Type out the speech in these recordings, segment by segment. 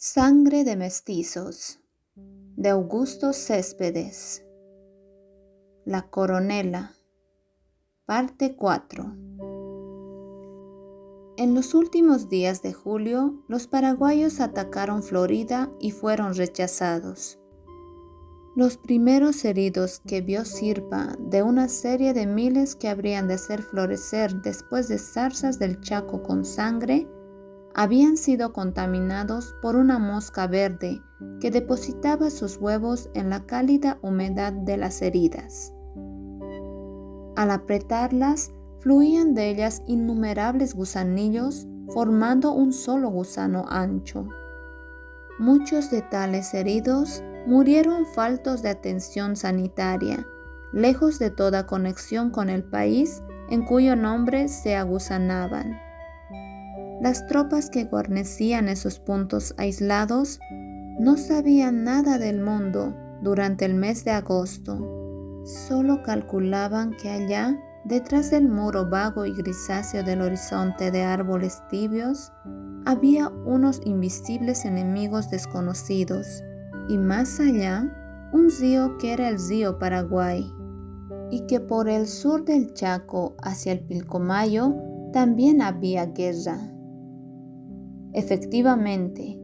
Sangre de mestizos, de Augusto Céspedes. La Coronela, parte 4. En los últimos días de julio, los paraguayos atacaron Florida y fueron rechazados. Los primeros heridos que vio Sirpa de una serie de miles que habrían de hacer florecer después de zarzas del Chaco con sangre, habían sido contaminados por una mosca verde que depositaba sus huevos en la cálida humedad de las heridas. Al apretarlas, fluían de ellas innumerables gusanillos, formando un solo gusano ancho. Muchos de tales heridos murieron faltos de atención sanitaria, lejos de toda conexión con el país en cuyo nombre se agusanaban. Las tropas que guarnecían esos puntos aislados no sabían nada del mundo durante el mes de agosto. Solo calculaban que allá, detrás del muro vago y grisáceo del horizonte de árboles tibios, había unos invisibles enemigos desconocidos, y más allá, un río que era el río Paraguay, y que por el sur del Chaco hacia el Pilcomayo también había guerra. Efectivamente,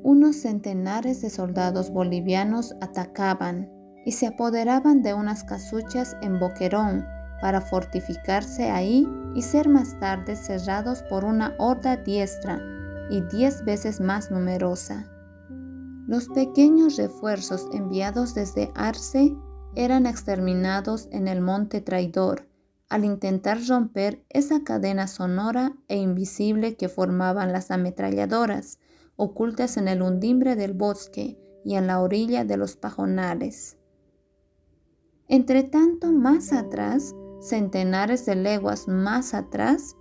unos centenares de soldados bolivianos atacaban y se apoderaban de unas casuchas en Boquerón para fortificarse ahí y ser más tarde cerrados por una horda diestra y 10 veces más numerosa. Los pequeños refuerzos enviados desde Arce eran exterminados en el Monte Traidor al intentar romper esa cadena sonora e invisible que formaban las ametralladoras, ocultas en el undimbre del bosque y en la orilla de los pajonales. Entretanto, más atrás, centenares de leguas más atrás,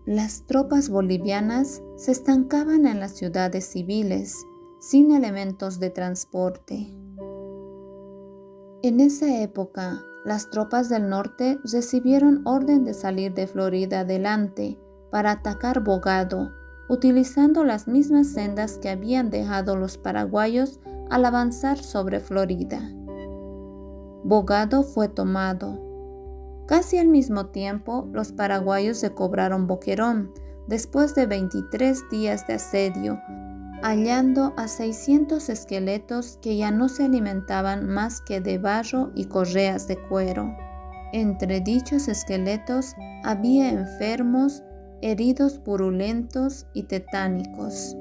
las tropas bolivianas se estancaban en las ciudades civiles, sin elementos de transporte. En esa época, las tropas del norte recibieron orden de salir de Florida adelante para atacar Bogado, utilizando las mismas sendas que habían dejado los paraguayos al avanzar sobre Florida. Bogado fue tomado. Casi al mismo tiempo, los paraguayos recobraron Boquerón, después de 23 días de asedio, hallando a 600 esqueletos que ya no se alimentaban más que de barro y correas de cuero. Entre dichos esqueletos había enfermos, heridos purulentos y tetánicos.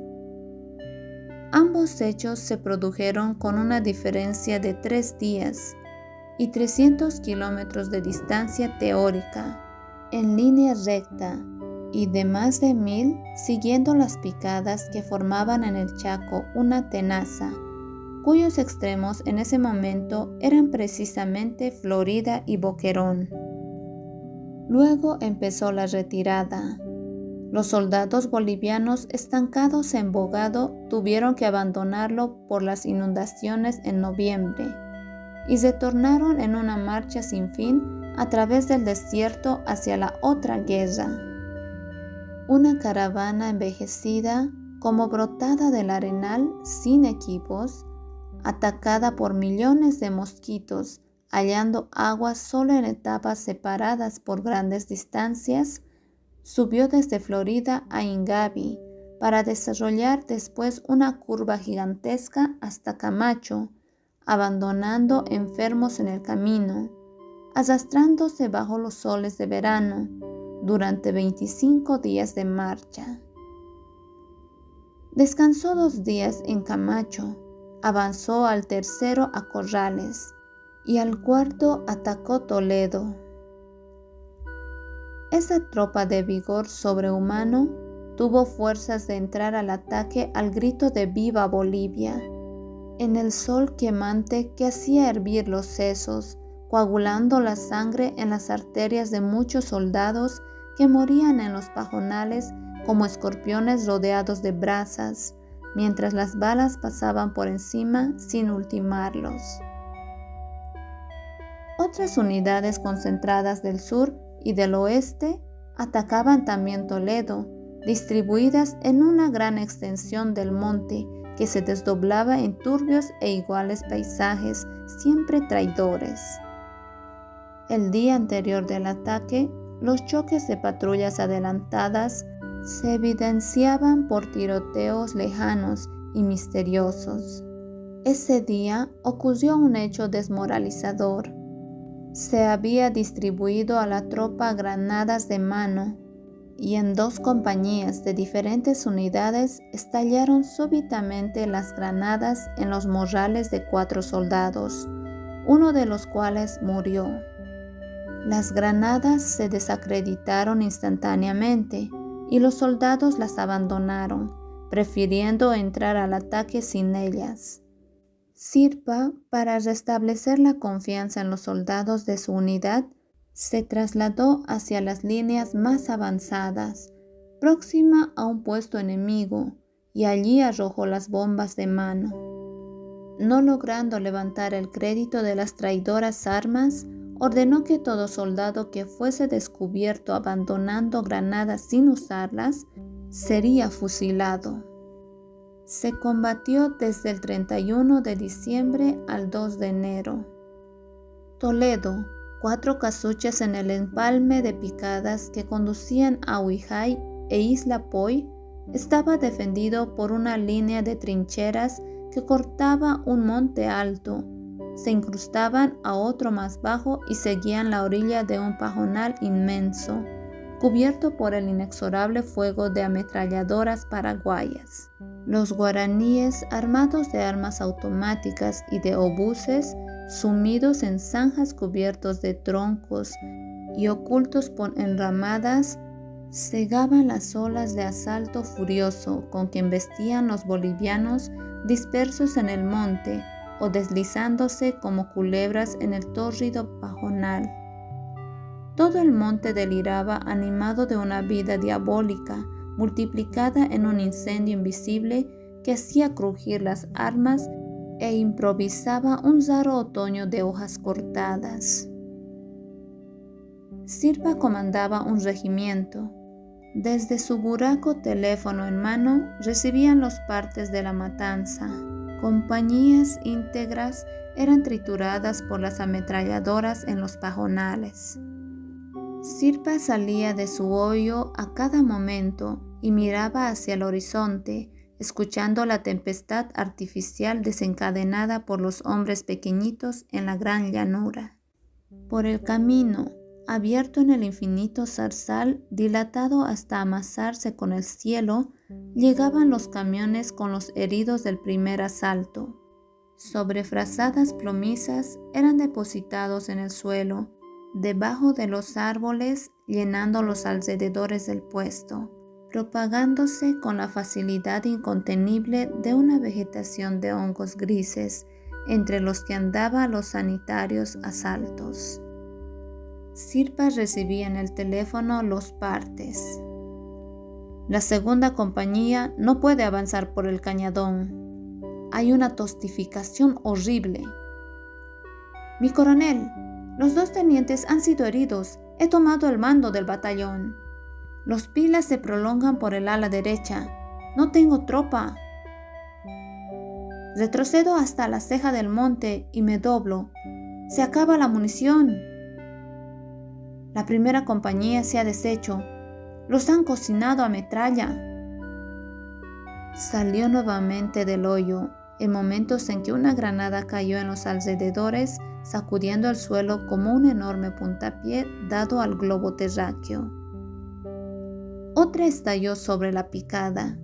Ambos hechos se produjeron con una diferencia de 3 días y 300 kilómetros de distancia teórica, en línea recta, y de más de 1000 siguiendo las picadas que formaban en el Chaco una tenaza, cuyos extremos en ese momento eran precisamente Florida y Boquerón. Luego empezó la retirada. Los soldados bolivianos estancados en Bogado tuvieron que abandonarlo por las inundaciones en noviembre y retornaron en una marcha sin fin a través del desierto hacia la otra guerra. Una caravana envejecida, como brotada del arenal, sin equipos, atacada por millones de mosquitos, hallando agua solo en etapas separadas por grandes distancias, subió desde Florida a Ingavi para desarrollar después una curva gigantesca hasta Camacho, abandonando enfermos en el camino, arrastrándose bajo los soles de verano, durante 25 días de marcha. Descansó 2 días en Camacho, avanzó al tercero a Corrales y al cuarto atacó Toledo. Esa tropa de vigor sobrehumano tuvo fuerzas de entrar al ataque al grito de ¡Viva Bolivia! En el sol quemante que hacía hervir los sesos, coagulando la sangre en las arterias de muchos soldados que morían en los pajonales como escorpiones rodeados de brasas, mientras las balas pasaban por encima sin ultimarlos. Otras unidades concentradas del sur y del oeste atacaban también Toledo, distribuidas en una gran extensión del monte que se desdoblaba en turbios e iguales paisajes, siempre traidores. El día anterior del ataque, los choques de patrullas adelantadas se evidenciaban por tiroteos lejanos y misteriosos. Ese día ocurrió un hecho desmoralizador. Se había distribuido a la tropa granadas de mano y en 2 compañías de diferentes unidades estallaron súbitamente las granadas en los morrales de 4 soldados, uno de los cuales murió. Las granadas se desacreditaron instantáneamente y los soldados las abandonaron, prefiriendo entrar al ataque sin ellas. Sirpa, para restablecer la confianza en los soldados de su unidad, se trasladó hacia las líneas más avanzadas, próxima a un puesto enemigo, y allí arrojó las bombas de mano. No logrando levantar el crédito de las traidoras armas, ordenó que todo soldado que fuese descubierto abandonando granadas sin usarlas, sería fusilado. Se combatió desde el 31 de diciembre al 2 de enero. Toledo, 4 casuchas en el empalme de picadas que conducían a Huijay e Isla Poy, estaba defendido por una línea de trincheras que cortaba un monte alto, se incrustaban a otro más bajo y seguían la orilla de un pajonal inmenso, cubierto por el inexorable fuego de ametralladoras paraguayas. Los guaraníes, armados de armas automáticas y de obuses, sumidos en zanjas cubiertos de troncos y ocultos por enramadas, cegaban las olas de asalto furioso con que embestían los bolivianos dispersos en el monte o deslizándose como culebras en el tórrido pajonal. Todo el monte deliraba animado de una vida diabólica, multiplicada en un incendio invisible que hacía crujir las armas e improvisaba un raro otoño de hojas cortadas. Sirpa comandaba un regimiento. Desde su buraco teléfono en mano recibían los partes de la matanza. Compañías íntegras eran trituradas por las ametralladoras en los pajonales. Sirpa salía de su hoyo a cada momento y miraba hacia el horizonte, escuchando la tempestad artificial desencadenada por los hombres pequeñitos en la gran llanura. Por el camino, abierto en el infinito zarzal, dilatado hasta amasarse con el cielo, llegaban los camiones con los heridos del primer asalto. Sobre frazadas plomizas eran depositados en el suelo, debajo de los árboles, llenando los alrededores del puesto, propagándose con la facilidad incontenible de una vegetación de hongos grises, entre los que andaban los sanitarios a saltos. Sirpa recibía en el teléfono los partes. La segunda compañía no puede avanzar por el cañadón. Hay una tostificación horrible. Mi coronel, los 2 tenientes han sido heridos. He tomado el mando del batallón. Los pilas se prolongan por el ala derecha. No tengo tropa. Retrocedo hasta la ceja del monte y me doblo. Se acaba la munición. La primera compañía se ha deshecho. Los han cocinado a metralla. Salió nuevamente del hoyo, en momentos en que una granada cayó en los alrededores, sacudiendo el suelo como un enorme puntapié dado al globo terráqueo. Otra estalló sobre la picada.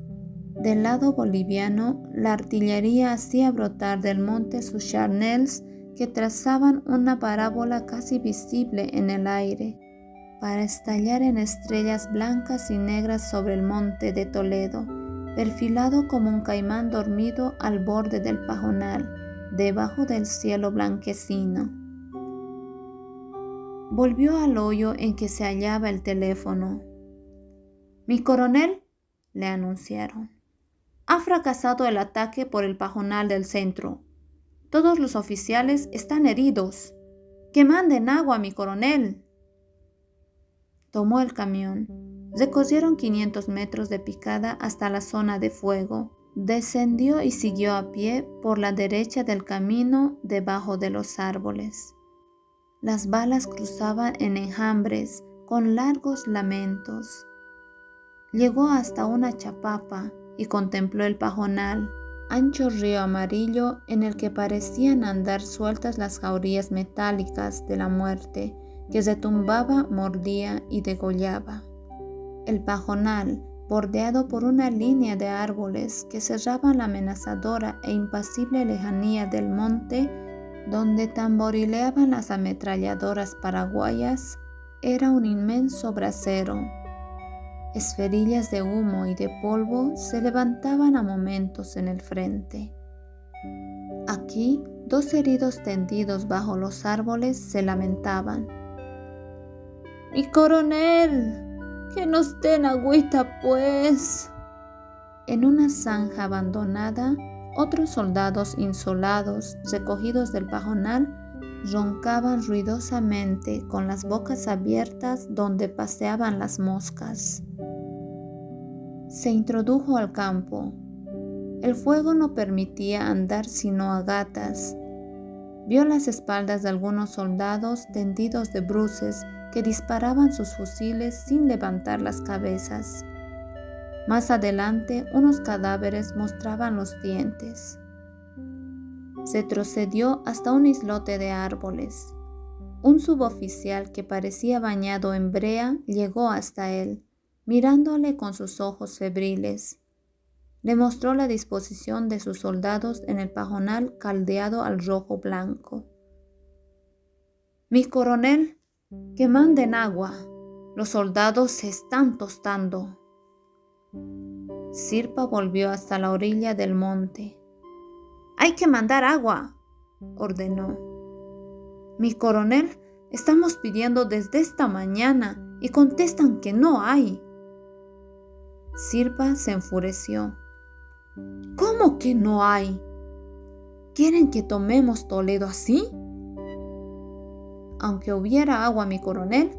Del lado boliviano, la artillería hacía brotar del monte sus charnels que trazaban una parábola casi visible en el aire, para estallar en estrellas blancas y negras sobre el monte de Toledo, perfilado como un caimán dormido al borde del pajonal, debajo del cielo blanquecino. Volvió al hoyo en que se hallaba el teléfono. «Mi coronel», le anunciaron, «ha fracasado el ataque por el pajonal del centro. Todos los oficiales están heridos. ¡Que manden agua, mi coronel!». Tomó el camión. Recorrieron 500 metros de picada hasta la zona de fuego. Descendió y siguió a pie por la derecha del camino debajo de los árboles. Las balas cruzaban en enjambres con largos lamentos. Llegó hasta una chapapa y contempló el pajonal, ancho río amarillo en el que parecían andar sueltas las jaurías metálicas de la muerte que retumbaba, mordía y degollaba. El pajonal, bordeado por una línea de árboles que cerraban la amenazadora e impasible lejanía del monte donde tamborileaban las ametralladoras paraguayas, era un inmenso brasero. Esferillas de humo y de polvo se levantaban a momentos en el frente. Aquí, 2 heridos tendidos bajo los árboles se lamentaban. ¡Mi coronel! ¡Que nos den agüita, pues! En una zanja abandonada, otros soldados insolados, recogidos del pajonal, roncaban ruidosamente con las bocas abiertas donde paseaban las moscas. Se introdujo al campo. El fuego no permitía andar sino a gatas. Vio las espaldas de algunos soldados tendidos de bruces que disparaban sus fusiles sin levantar las cabezas. Más adelante, unos cadáveres mostraban los dientes. Retrocedió hasta un islote de árboles. Un suboficial que parecía bañado en brea llegó hasta él, mirándole con sus ojos febriles. Le mostró la disposición de sus soldados en el pajonal caldeado al rojo blanco. «Mi coronel, que manden agua. Los soldados se están tostando». Sirpa volvió hasta la orilla del monte. «Hay que mandar agua», ordenó. «Mi coronel, estamos pidiendo desde esta mañana y contestan que no hay». Sirpa se enfureció. «¿Cómo que no hay? ¿Quieren que tomemos Toledo así?» «Aunque hubiera agua, mi coronel»,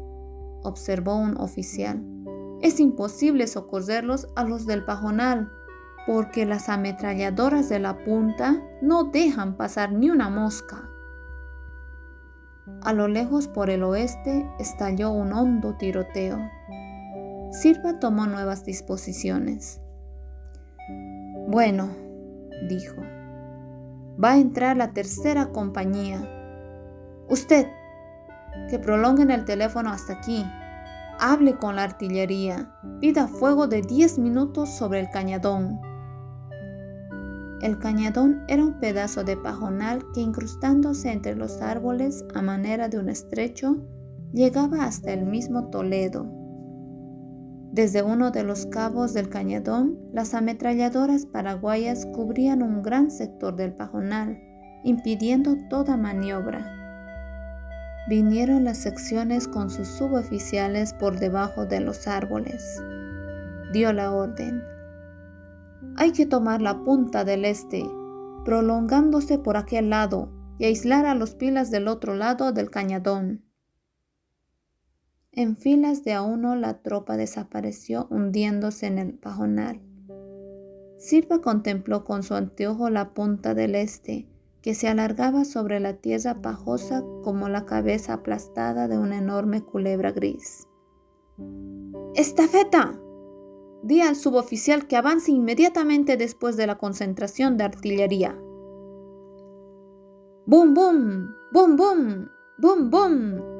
observó un oficial, «es imposible socorrerlos a los del pajonal, porque las ametralladoras de la punta no dejan pasar ni una mosca». A lo lejos, por el oeste, estalló un hondo tiroteo. Sirpa tomó nuevas disposiciones. «Bueno», dijo, «va a entrar la 3ª compañía. Usted, que prolonguen el teléfono hasta aquí. Hable con la artillería. Pida fuego de 10 minutos sobre el cañadón». El cañadón era un pedazo de pajonal que, incrustándose entre los árboles a manera de un estrecho, llegaba hasta el mismo Toledo. Desde uno de los cabos del cañadón, las ametralladoras paraguayas cubrían un gran sector del pajonal, impidiendo toda maniobra. Vinieron las secciones con sus suboficiales por debajo de los árboles. Dio la orden. «Hay que tomar la punta del este, prolongándose por aquel lado, y aislar a los pilas del otro lado del cañadón». En filas de a uno la tropa desapareció hundiéndose en el pajonal. Sirpa contempló con su anteojo la punta del este, que se alargaba sobre la tierra pajosa como la cabeza aplastada de una enorme culebra gris. «¡Estafeta! Di al suboficial que avance inmediatamente después de la concentración de artillería». «¡Bum, bum! ¡Bum, bum! ¡Bum, bum!».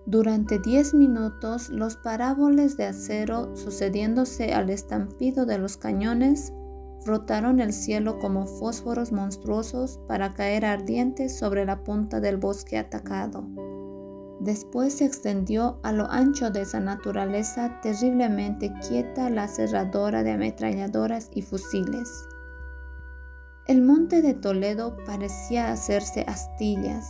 Durante 10 minutos, los paráboles de acero, sucediéndose al estampido de los cañones, frotaron el cielo como fósforos monstruosos para caer ardientes sobre la punta del bosque atacado. Después se extendió a lo ancho de esa naturaleza terriblemente quieta la aserradora de ametralladoras y fusiles. El monte de Toledo parecía hacerse astillas.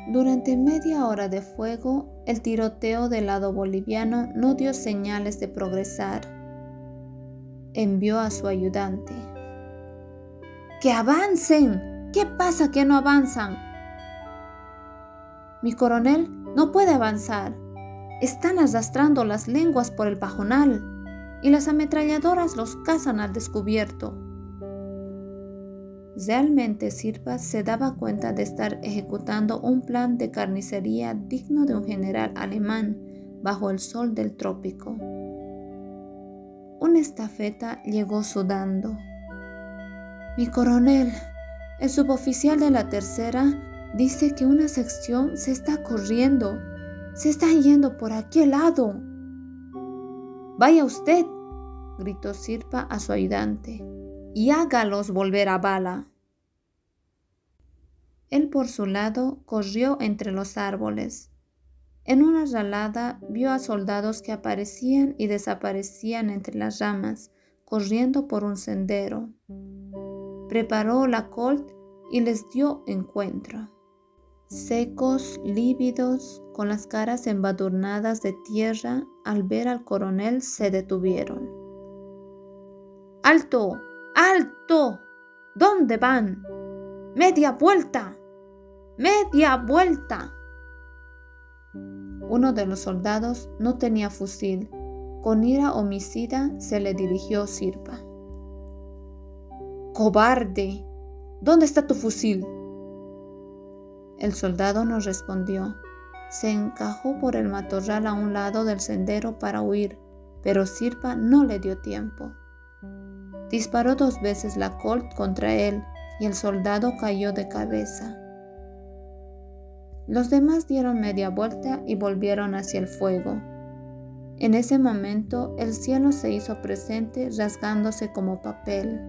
Durante media hora de fuego, el tiroteo del lado boliviano no dio señales de progresar. Envió a su ayudante. «¡Que avancen! ¿Qué pasa que no avanzan?» «Mi coronel no puede avanzar. Están arrastrando las lenguas por el pajonal. y las ametralladoras los cazan al descubierto. Realmente Sirpa se daba cuenta de estar ejecutando un plan de carnicería digno de un general alemán bajo el sol del trópico. Una estafeta llegó sudando. «Mi coronel, el suboficial de la tercera dice que una sección se está corriendo. Se está yendo por aquel lado». «Vaya usted», gritó Sirpa a su ayudante, «y hágalos volver a bala». Él por su lado corrió entre los árboles. En una ralada vio a soldados que aparecían y desaparecían entre las ramas, corriendo por un sendero. Preparó la Colt y les dio encuentro. Secos, lívidos, con las caras embadurnadas de tierra, al ver al coronel se detuvieron. «¡Alto! ¡Alto! ¿Dónde van? ¡Media vuelta! ¡Media vuelta!». Uno de los soldados no tenía fusil. Con ira homicida se le dirigió Sirpa. «¡Cobarde! ¿Dónde está tu fusil?». El soldado no respondió. Se encajó por el matorral a un lado del sendero para huir, pero Sirpa no le dio tiempo. Disparó 2 veces la Colt contra él y el soldado cayó de cabeza. Los demás dieron media vuelta y volvieron hacia el fuego. En ese momento el cielo se hizo presente rasgándose como papel.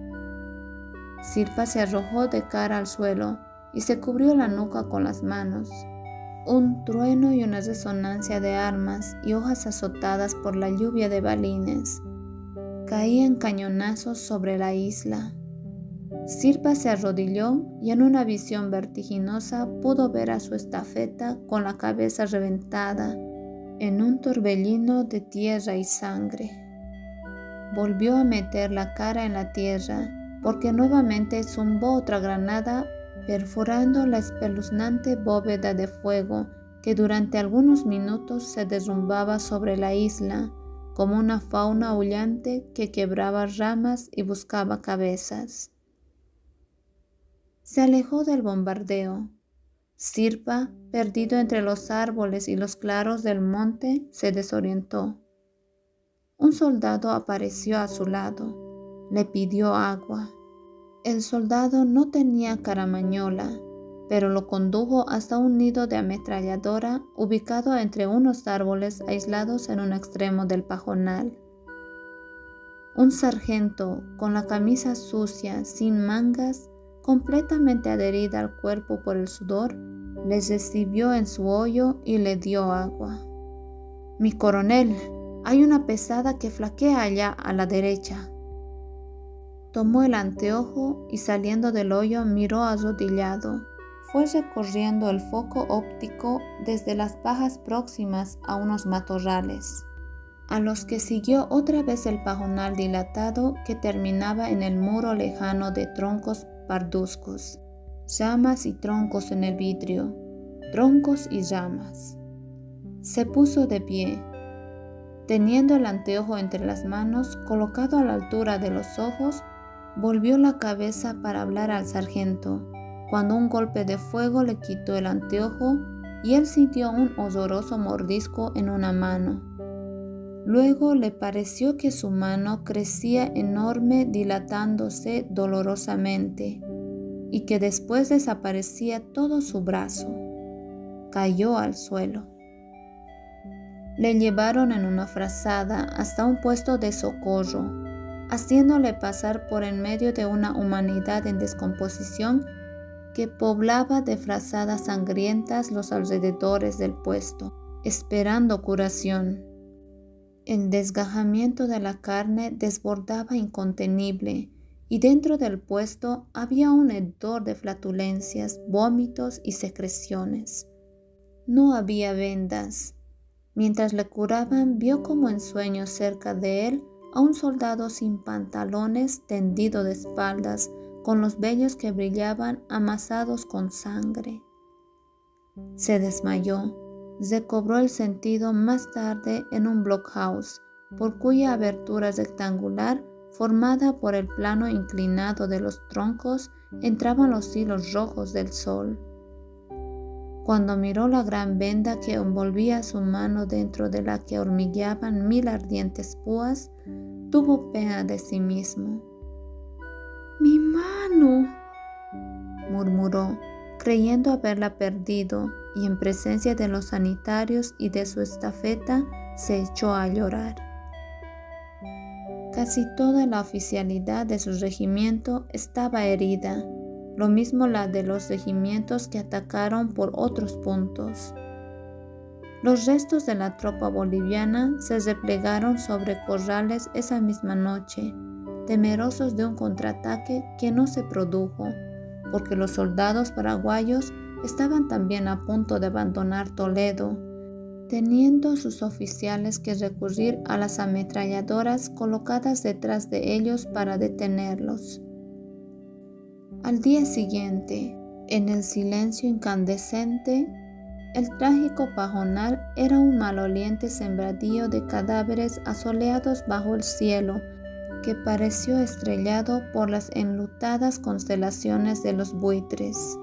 Sirpa se arrojó de cara al suelo y se cubrió la nuca con las manos. Un trueno y una resonancia de armas y hojas azotadas por la lluvia de balines. Caían cañonazos sobre la isla. Sirpa se arrodilló y en una visión vertiginosa pudo ver a su estafeta con la cabeza reventada en un torbellino de tierra y sangre. Volvió a meter la cara en la tierra porque nuevamente zumbó otra granada perforando la espeluznante bóveda de fuego que durante algunos minutos se derrumbaba sobre la isla como una fauna aullante que quebraba ramas y buscaba cabezas. Se alejó del bombardeo. Sirpa, perdido entre los árboles y los claros del monte, se desorientó. Un soldado apareció a su lado. Le pidió agua. El soldado no tenía caramañola, pero lo condujo hasta un nido de ametralladora ubicado entre unos árboles aislados en un extremo del pajonal. Un sargento, con la camisa sucia, sin mangas, completamente adherida al cuerpo por el sudor, les recibió en su hoyo y le dio agua. «Mi coronel, hay una pesada que flaquea allá a la derecha». Tomó el anteojo y saliendo del hoyo miró arrodillado. Fue recorriendo el foco óptico desde las pajas próximas a unos matorrales, a los que siguió otra vez el pajonal dilatado que terminaba en el muro lejano de troncos parduzcos, llamas y troncos en el vidrio, troncos y llamas. Se puso de pie, teniendo el anteojo entre las manos colocado a la altura de los ojos, volvió la cabeza para hablar al sargento, cuando un golpe de fuego le quitó el anteojo y él sintió un horroroso mordisco en una mano. Luego le pareció que su mano crecía enorme dilatándose dolorosamente y que después desaparecía todo su brazo. Cayó al suelo. Le llevaron en una frazada hasta un puesto de socorro, haciéndole pasar por en medio de una humanidad en descomposición que poblaba de frazadas sangrientas los alrededores del puesto, esperando curación. El desgajamiento de la carne desbordaba incontenible y dentro del puesto había un hedor de flatulencias, vómitos y secreciones. No había vendas. Mientras le curaban, vio como en sueños cerca de él a un soldado sin pantalones tendido de espaldas, con los vellos que brillaban amasados con sangre. Se desmayó. Recobró el sentido más tarde en un blockhouse, por cuya abertura rectangular, formada por el plano inclinado de los troncos, entraban los hilos rojos del sol. Cuando miró la gran venda que envolvía su mano, dentro de la que hormigueaban 1000 ardientes púas, tuvo pena de sí mismo. «¡Mi mano!», murmuró, creyendo haberla perdido, y en presencia de los sanitarios y de su estafeta se echó a llorar. Casi toda la oficialidad de su regimiento estaba herida, lo mismo la de los regimientos que atacaron por otros puntos. Los restos de la tropa boliviana se replegaron sobre Corrales esa misma noche, temerosos de un contraataque que no se produjo, porque los soldados paraguayos estaban también a punto de abandonar Toledo, teniendo sus oficiales que recurrir a las ametralladoras colocadas detrás de ellos para detenerlos. Al día siguiente, en el silencio incandescente, el trágico pajonal era un maloliente sembradío de cadáveres asoleados bajo el cielo, que pareció estrellado por las enlutadas constelaciones de los buitres.